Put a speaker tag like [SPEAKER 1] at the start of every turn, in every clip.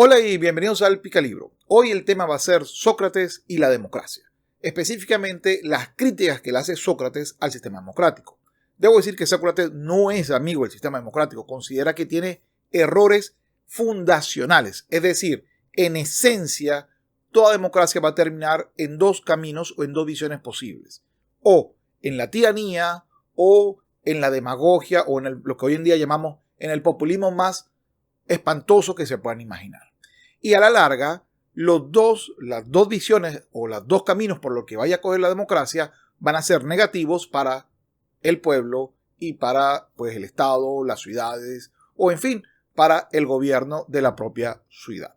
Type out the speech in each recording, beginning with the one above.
[SPEAKER 1] Hola y bienvenidos al Picalibro. Hoy el tema va a ser Sócrates y la democracia. Específicamente las críticas que le hace Sócrates al sistema democrático. Debo decir que Sócrates no es amigo del sistema democrático. Considera que tiene errores fundacionales. Es decir, en esencia, toda democracia va a terminar en dos caminos o en dos visiones posibles. O en la tiranía o en la demagogia o en lo que hoy en día llamamos en el populismo más espantoso que se puedan imaginar. Y a la larga, las dos visiones o los dos caminos por los que vaya a coger la democracia van a ser negativos para el pueblo y para el Estado, las ciudades o en fin, para el gobierno de la propia ciudad.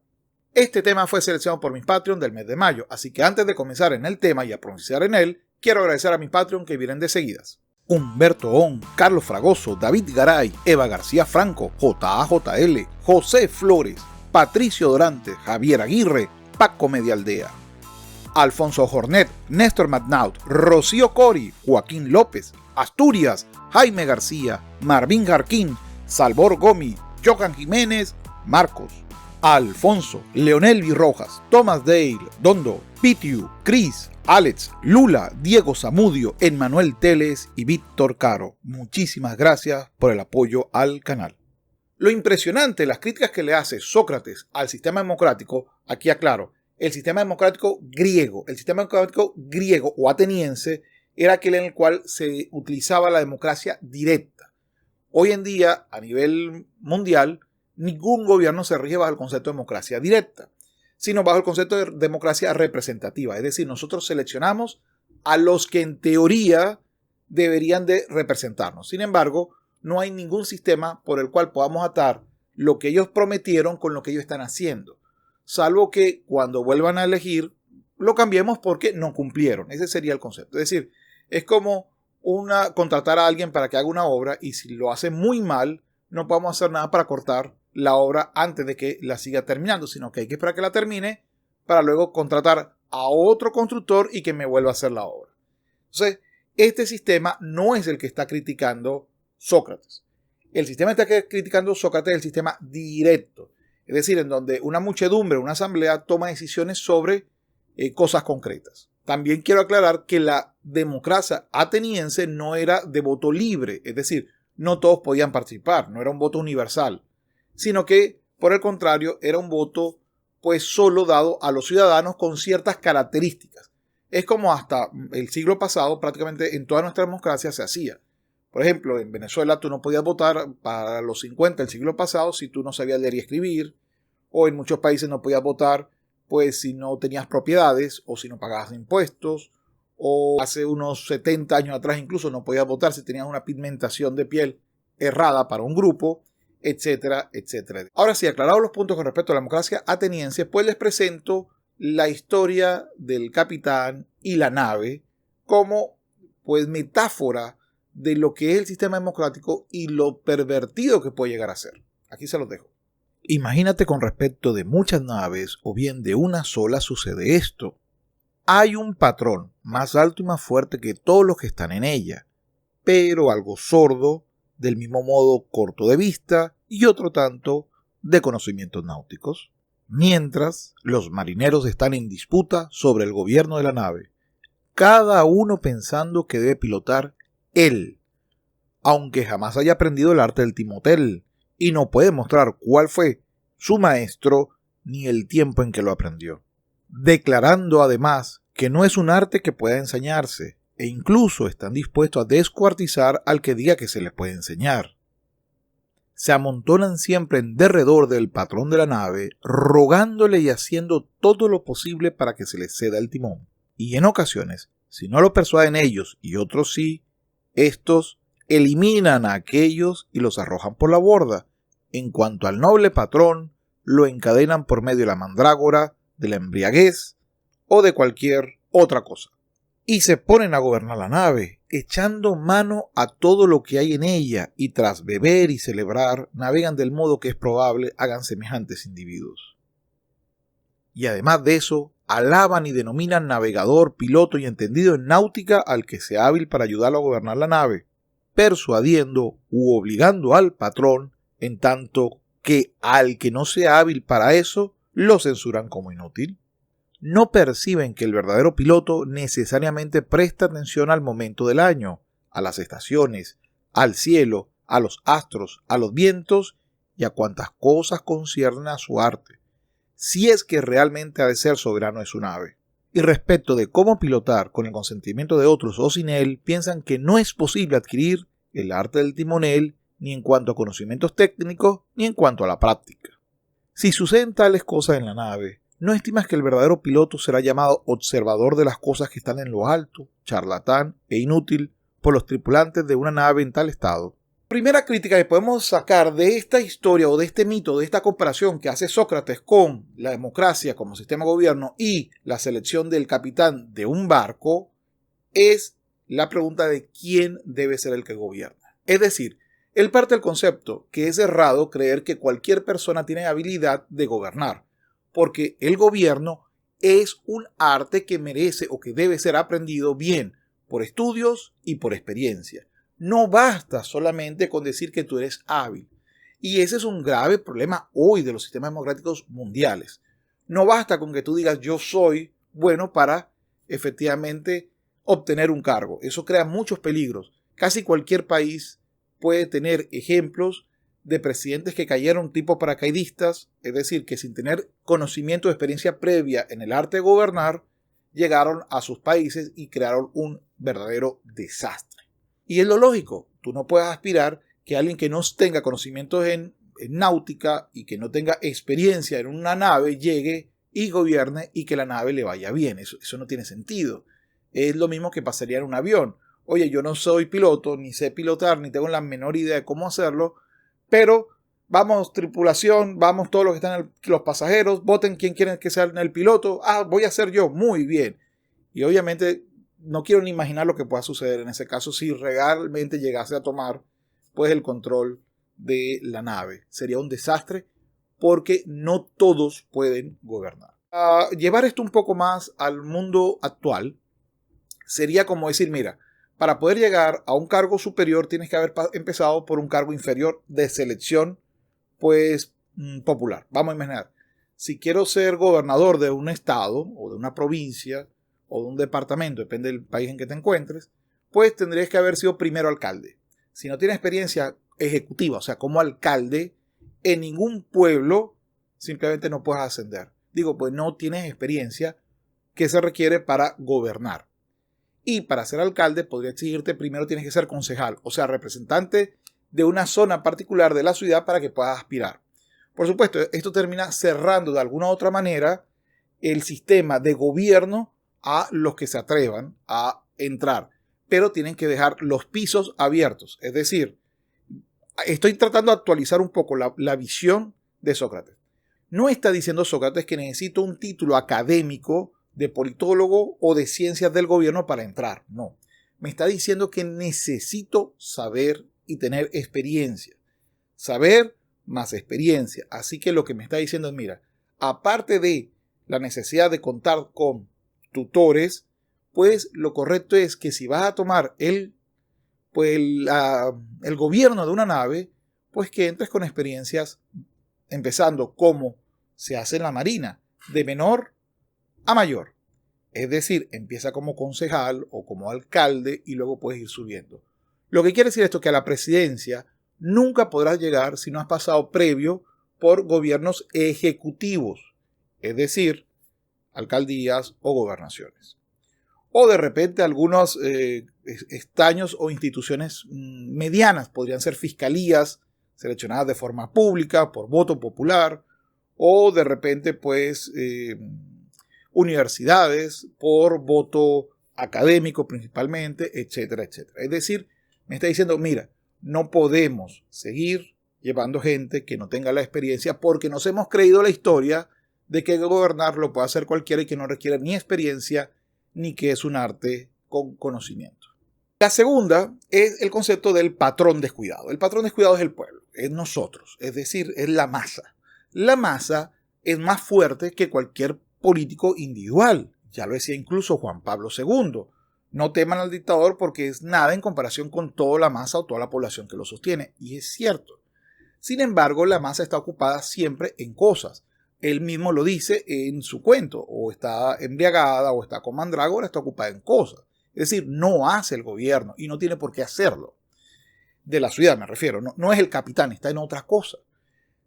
[SPEAKER 1] Este tema fue seleccionado por mis Patreon del mes de mayo, así que antes de comenzar en el tema y a profundizar en él, quiero agradecer a mis Patreon que vienen de seguidas. Humberto On, Carlos Fragoso, David Garay, Eva García Franco, JAJL, José Flores, Patricio Dorante, Javier Aguirre, Paco Medialdea, Alfonso Jornet, Néstor Magnaut, Rocío Cori, Joaquín López, Asturias, Jaime García, Marvin Jarquín, Salvor Gomi, Johan Jiménez, Marcos, Alfonso, Leonel Virrojas, Thomas Dale, Dondo, Pitiu, Cris, Alex, Lula, Diego Zamudio, Emmanuel Teles y Víctor Caro. Muchísimas gracias por el apoyo al canal. Lo impresionante de las críticas que le hace Sócrates al sistema democrático, aquí aclaro, el sistema democrático griego o ateniense era aquel en el cual se utilizaba la democracia directa. Hoy en día, a nivel mundial, ningún gobierno se rige bajo el concepto de democracia directa, sino bajo el concepto de democracia representativa. Es decir, nosotros seleccionamos a los que en teoría deberían de representarnos. Sin embargo, no hay ningún sistema por el cual podamos atar lo que ellos prometieron con lo que ellos están haciendo. Salvo que cuando vuelvan a elegir, lo cambiemos porque no cumplieron. Ese sería el concepto. Es decir, es como contratar a alguien para que haga una obra y si lo hace muy mal, no podemos hacer nada para cortar la obra antes de que la siga terminando, sino que hay que esperar que la termine para luego contratar a otro constructor y que me vuelva a hacer la obra. Entonces, este sistema no es el que está criticando Sócrates. El sistema que está criticando Sócrates es el sistema directo, es decir, en donde una muchedumbre, una asamblea toma decisiones sobre cosas concretas. También quiero aclarar que la democracia ateniense no era de voto libre, es decir, no todos podían participar, no era un voto universal, sino que, por el contrario, era un voto solo dado a los ciudadanos con ciertas características. Es como hasta el siglo pasado, prácticamente en toda nuestra democracia se hacía. Por ejemplo, en Venezuela tú no podías votar para los 50 del siglo pasado si tú no sabías leer y escribir, o en muchos países no podías votar si no tenías propiedades o si no pagabas impuestos, o hace unos 70 años atrás incluso no podías votar si tenías una pigmentación de piel errada para un grupo, etcétera, etcétera. Ahora sí, aclarados los puntos con respecto a la democracia ateniense, les presento la historia del capitán y la nave como metáfora de lo que es el sistema democrático y lo pervertido que puede llegar a ser. Aquí se los dejo. Imagínate con respecto de muchas naves o bien de una sola sucede esto. Hay un patrón más alto y más fuerte que todos los que están en ella, pero algo sordo, del mismo modo corto de vista y otro tanto de conocimientos náuticos. Mientras los marineros están en disputa sobre el gobierno de la nave, cada uno pensando que debe pilotar él, aunque jamás haya aprendido el arte del timotel y no puede mostrar cuál fue su maestro ni el tiempo en que lo aprendió, declarando además que no es un arte que pueda enseñarse e incluso están dispuestos a descuartizar al que diga que se les puede enseñar. Se amontonan siempre en derredor del patrón de la nave, rogándole y haciendo todo lo posible para que se les ceda el timón. Y en ocasiones, si no lo persuaden ellos y otros sí, estos eliminan a aquellos y los arrojan por la borda. En cuanto al noble patrón, lo encadenan por medio de la mandrágora, de la embriaguez o de cualquier otra cosa. Y se ponen a gobernar la nave, echando mano a todo lo que hay en ella, y tras beber y celebrar, navegan del modo que es probable hagan semejantes individuos. Y además de eso, alaban y denominan navegador, piloto y entendido en náutica al que sea hábil para ayudarlo a gobernar la nave, persuadiendo u obligando al patrón en tanto que al que no sea hábil para eso, lo censuran como inútil. No perciben que el verdadero piloto necesariamente presta atención al momento del año, a las estaciones, al cielo, a los astros, a los vientos y a cuantas cosas conciernen a su arte, si es que realmente ha de ser soberano de su nave. Y respecto de cómo pilotar con el consentimiento de otros o sin él, piensan que no es posible adquirir el arte del timonel ni en cuanto a conocimientos técnicos ni en cuanto a la práctica. Si suceden tales cosas en la nave, ¿no estimas que el verdadero piloto será llamado observador de las cosas que están en lo alto, charlatán e inútil por los tripulantes de una nave en tal estado? Primera crítica que podemos sacar de esta historia o de este mito, de esta comparación que hace Sócrates con la democracia como sistema de gobierno y la selección del capitán de un barco, es la pregunta de quién debe ser el que gobierna. Es decir, él parte del concepto que es errado creer que cualquier persona tiene habilidad de gobernar, porque el gobierno es un arte que merece o que debe ser aprendido bien por estudios y por experiencia. No basta solamente con decir que tú eres hábil. Y ese es un grave problema hoy de los sistemas democráticos mundiales. No basta con que tú digas yo soy bueno para efectivamente obtener un cargo. Eso crea muchos peligros. Casi cualquier país puede tener ejemplos de presidentes que cayeron tipo paracaidistas, es decir, que sin tener conocimiento o experiencia previa en el arte de gobernar, llegaron a sus países y crearon un verdadero desastre. Y es lo lógico, tú no puedes aspirar que alguien que no tenga conocimientos en náutica y que no tenga experiencia en una nave llegue y gobierne y que la nave le vaya bien. Eso no tiene sentido. Es lo mismo que pasaría en un avión. Oye, yo no soy piloto, ni sé pilotar, ni tengo la menor idea de cómo hacerlo, pero vamos tripulación, vamos todos los que están, los pasajeros, voten quién quieren que sea el piloto. Ah, voy a ser yo, muy bien. Y obviamente no quiero ni imaginar lo que pueda suceder en ese caso si realmente llegase a tomar pues el control de la nave. Sería un desastre porque no todos pueden gobernar. Llevar esto un poco más al mundo actual sería como decir, mira, para poder llegar a un cargo superior tienes que haber empezado por un cargo inferior de selección pues popular. Vamos a imaginar, si quiero ser gobernador de un estado o de una provincia o de un departamento, depende del país en que te encuentres, pues tendrías que haber sido primero alcalde. Si no tienes experiencia ejecutiva, o sea, como alcalde, en ningún pueblo simplemente no puedes ascender. Digo, pues no tienes experiencia que se requiere para gobernar. Y para ser alcalde podría exigirte primero tienes que ser concejal, o sea, representante de una zona particular de la ciudad para que puedas aspirar. Por supuesto, esto termina cerrando de alguna u otra manera el sistema de gobierno a los que se atrevan a entrar, pero tienen que dejar los pisos abiertos. Es decir, estoy tratando de actualizar un poco la visión de Sócrates. No está diciendo Sócrates que necesito un título académico de politólogo o de ciencias del gobierno para entrar. No. Me está diciendo que necesito saber y tener experiencia. Saber más experiencia. Así que lo que me está diciendo es, mira, aparte de la necesidad de contar con tutores, pues lo correcto es que si vas a tomar el gobierno de una nave, pues que entres con experiencias empezando como se hace en la Marina, de menor a mayor. Es decir, empieza como concejal o como alcalde y luego puedes ir subiendo. Lo que quiere decir esto es que a la presidencia nunca podrás llegar si no has pasado previo por gobiernos ejecutivos, es decir, alcaldías o gobernaciones. O de repente algunos estaños o instituciones medianas, podrían ser fiscalías seleccionadas de forma pública por voto popular, o de repente pues universidades por voto académico principalmente, etcétera, etcétera. Es decir, me está diciendo, mira, no podemos seguir llevando gente que no tenga la experiencia porque nos hemos creído la historia de que gobernar lo puede hacer cualquiera y que no requiere ni experiencia ni que es un arte con conocimiento. La segunda es el concepto del patrón descuidado. El patrón descuidado es el pueblo, es nosotros, es decir, es la masa. La masa es más fuerte que cualquier político individual. Ya lo decía incluso Juan Pablo II. No teman al dictador porque es nada en comparación con toda la masa o toda la población que lo sostiene. Y es cierto. Sin embargo, la masa está ocupada siempre en cosas. Él mismo lo dice en su cuento, o está embriagada, o está con mandrágora, está ocupada en cosas. Es decir, no hace el gobierno y no tiene por qué hacerlo. De la ciudad me refiero, no es el capitán, está en otra cosa.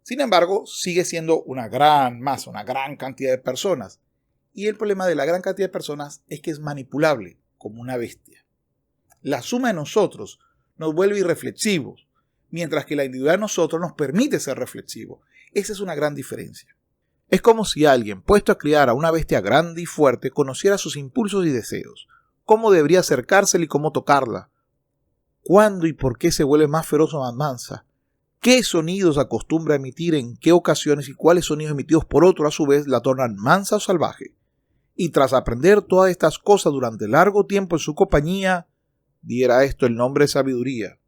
[SPEAKER 1] Sin embargo, sigue siendo una gran masa, una gran cantidad de personas. Y el problema de la gran cantidad de personas es que es manipulable, como una bestia. La suma de nosotros nos vuelve irreflexivos, mientras que la individualidad de nosotros nos permite ser reflexivos. Esa es una gran diferencia. Es como si alguien, puesto a criar a una bestia grande y fuerte, conociera sus impulsos y deseos, cómo debería acercársela y cómo tocarla, cuándo y por qué se vuelve más feroz o más mansa, qué sonidos acostumbra a emitir en qué ocasiones y cuáles sonidos emitidos por otro a su vez la tornan mansa o salvaje. Y tras aprender todas estas cosas durante largo tiempo en su compañía, diera esto el nombre de sabiduría,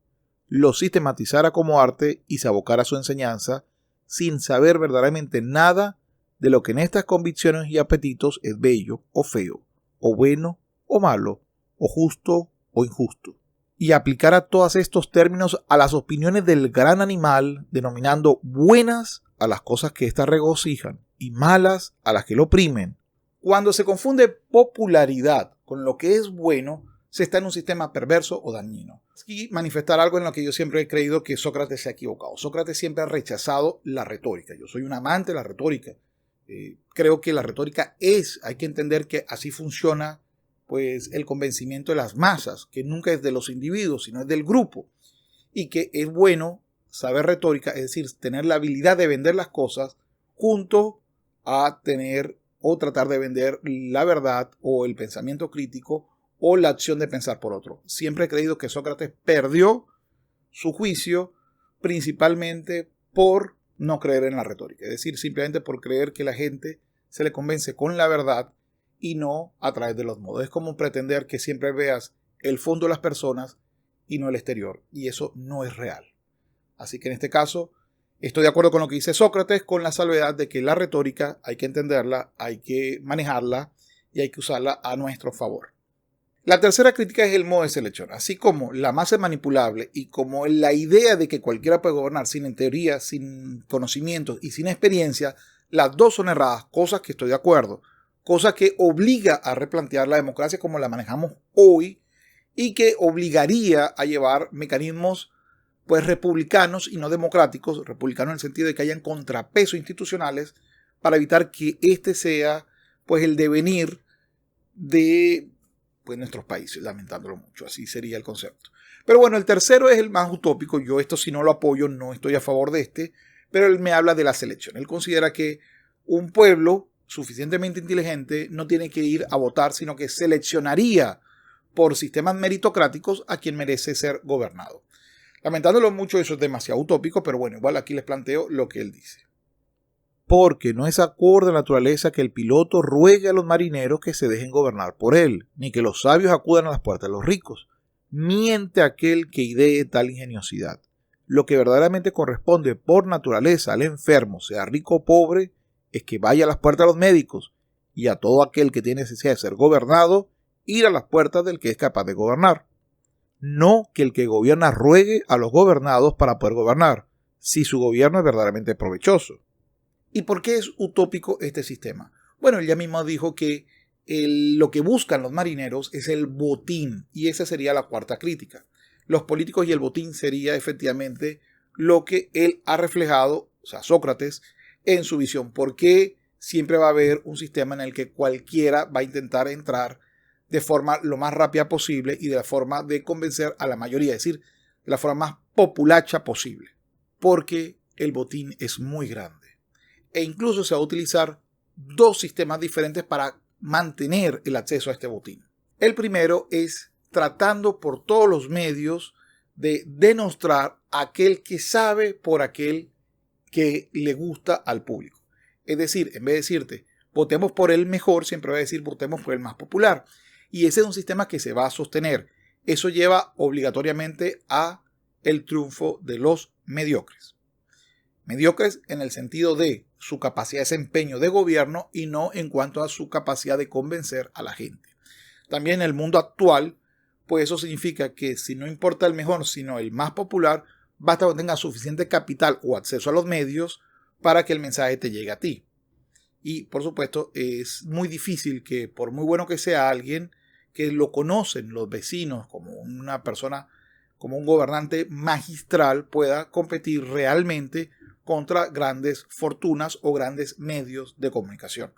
[SPEAKER 1] lo sistematizara como arte y se abocara a su enseñanza, sin saber verdaderamente nada de lo que en estas convicciones y apetitos es bello o feo, o bueno o malo, o justo o injusto, y aplicara todos estos términos a las opiniones del gran animal, denominando buenas a las cosas que éstas regocijan y malas a las que lo oprimen. Cuando se confunde popularidad con lo que es bueno, se está en un sistema perverso o dañino. Y manifestar algo en lo que yo siempre he creído que Sócrates se ha equivocado. Sócrates siempre ha rechazado la retórica. Yo soy un amante de la retórica. Creo que la retórica hay que entender que así funciona pues el convencimiento de las masas, que nunca es de los individuos, sino es del grupo. Y que es bueno saber retórica, es decir, tener la habilidad de vender las cosas junto a tener o tratar de vender la verdad o el pensamiento crítico o la acción de pensar por otro. Siempre he creído que Sócrates perdió su juicio principalmente por no creer en la retórica, es decir, simplemente por creer que la gente se le convence con la verdad y no a través de los modos. Es como pretender que siempre veas el fondo de las personas y no el exterior, y eso no es real. Así que en este caso estoy de acuerdo con lo que dice Sócrates, con la salvedad de que la retórica hay que entenderla, hay que manejarla y hay que usarla a nuestro favor. La tercera crítica es el modo de selección. Así como la masa es manipulable y como la idea de que cualquiera puede gobernar sin teoría, sin conocimientos y sin experiencia, las dos son erradas, cosas que estoy de acuerdo, cosa que obliga a replantear la democracia como la manejamos hoy y que obligaría a llevar mecanismos pues republicanos y no democráticos, republicanos en el sentido de que hayan contrapesos institucionales para evitar que este sea pues el devenir de pues nuestros países, lamentándolo mucho, así sería el concepto. Pero bueno, el tercero es el más utópico, yo esto sí no lo apoyo, no estoy a favor de pero él me habla de la selección. Él considera que un pueblo suficientemente inteligente no tiene que ir a votar, sino que seleccionaría por sistemas meritocráticos a quien merece ser gobernado. Lamentándolo mucho, eso es demasiado utópico, pero bueno, igual aquí les planteo lo que él dice. Porque no es acorde a la naturaleza que el piloto ruegue a los marineros que se dejen gobernar por él, ni que los sabios acudan a las puertas de los ricos. Miente aquel que idee tal ingeniosidad. Lo que verdaderamente corresponde por naturaleza al enfermo, sea rico o pobre, es que vaya a las puertas de los médicos, y a todo aquel que tiene necesidad de ser gobernado, ir a las puertas del que es capaz de gobernar. No que el que gobierna ruegue a los gobernados para poder gobernar, si su gobierno es verdaderamente provechoso. ¿Y por qué es utópico este sistema? Bueno, él ya mismo dijo que lo que buscan los marineros es el botín, y esa sería la cuarta crítica. Los políticos y el botín sería efectivamente lo que él ha reflejado, o sea, Sócrates, en su visión. Porque siempre va a haber un sistema en el que cualquiera va a intentar entrar de forma lo más rápida posible y de la forma de convencer a la mayoría, es decir, de la forma más populacha posible. Porque el botín es muy grande. E incluso se va a utilizar dos sistemas diferentes para mantener el acceso a este botín. El primero es tratando por todos los medios de denostar a aquel que sabe por aquel que le gusta al público. Es decir, en vez de decirte votemos por el mejor, siempre va a decir votemos por el más popular. Y ese es un sistema que se va a sostener. Eso lleva obligatoriamente a el triunfo de los mediocres. Mediocres en el sentido de su capacidad de desempeño de gobierno y no en cuanto a su capacidad de convencer a la gente. También en el mundo actual, pues eso significa que si no importa el mejor, sino el más popular, basta que tengas suficiente capital o acceso a los medios para que el mensaje te llegue a ti. Y por supuesto es muy difícil que, por muy bueno que sea alguien, que lo conocen los vecinos como una persona, como un gobernante magistral, pueda competir realmente contra grandes fortunas o grandes medios de comunicación.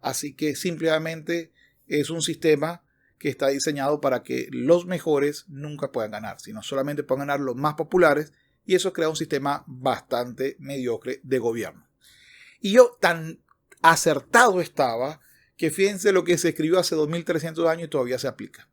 [SPEAKER 1] Así que simplemente es un sistema que está diseñado para que los mejores nunca puedan ganar, sino solamente puedan ganar los más populares, y eso crea un sistema bastante mediocre de gobierno. Y yo tan acertado estaba que fíjense lo que se escribió hace 2300 años y todavía se aplica.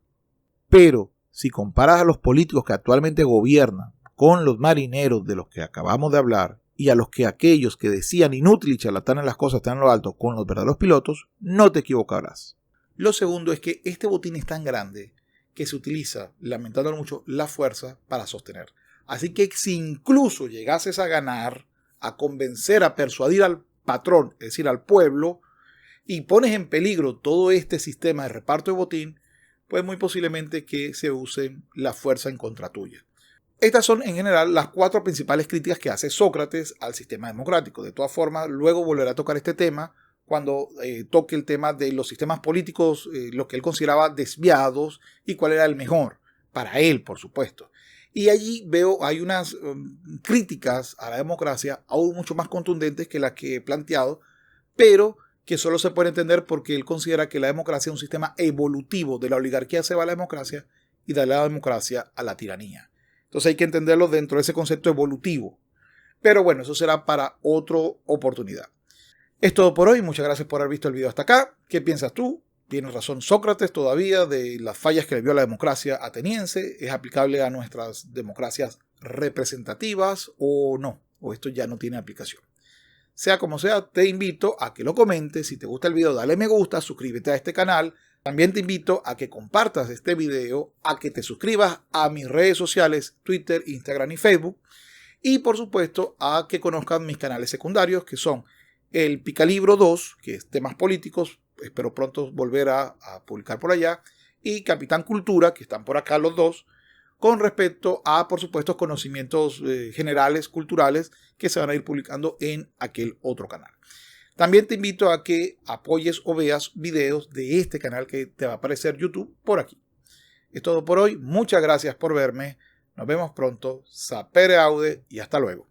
[SPEAKER 1] Pero si comparas a los políticos que actualmente gobiernan con los marineros de los que acabamos de hablar, y a los que aquellos que decían inútil y charlatán en las cosas están en lo alto con los verdaderos pilotos, no te equivocarás. Lo segundo es que este botín es tan grande que se utiliza, lamentándolo mucho, la fuerza para sostener. Así que si incluso llegases a ganar, a convencer, a persuadir al patrón, es decir, al pueblo, y pones en peligro todo este sistema de reparto de botín, pues muy posiblemente que se use la fuerza en contra tuya. Estas son en general las 4 principales críticas que hace Sócrates al sistema democrático. De todas formas, luego volverá a tocar este tema cuando toque el tema de los sistemas políticos, lo que él consideraba desviados y cuál era el mejor, para él, por supuesto. Y allí veo, hay unas críticas a la democracia aún mucho más contundentes que las que he planteado, pero que solo se puede entender porque él considera que la democracia es un sistema evolutivo. De la oligarquía se va a la democracia y de la democracia a la tiranía. Entonces hay que entenderlo dentro de ese concepto evolutivo. Pero bueno, eso será para otra oportunidad. Es todo por hoy. Muchas gracias por haber visto el video hasta acá. ¿Qué piensas tú? ¿Tienes razón Sócrates todavía de las fallas que le vio a la democracia ateniense? ¿Es aplicable a nuestras democracias representativas o no? ¿O esto ya no tiene aplicación? Sea como sea, te invito a que lo comentes. Si te gusta el video, dale me gusta, suscríbete a este canal. También te invito a que compartas este video, a que te suscribas a mis redes sociales, Twitter, Instagram y Facebook. Y por supuesto, a que conozcan mis canales secundarios, que son el Picalibro 2, que es temas políticos, espero pronto volver a publicar por allá, y Capitán Cultura, que están por acá los dos, con respecto a, por supuesto, conocimientos generales, culturales, que se van a ir publicando en aquel otro canal. También te invito a que apoyes o veas videos de este canal que te va a aparecer YouTube por aquí. Es todo por hoy. Muchas gracias por verme. Nos vemos pronto. Sapere aude y hasta luego.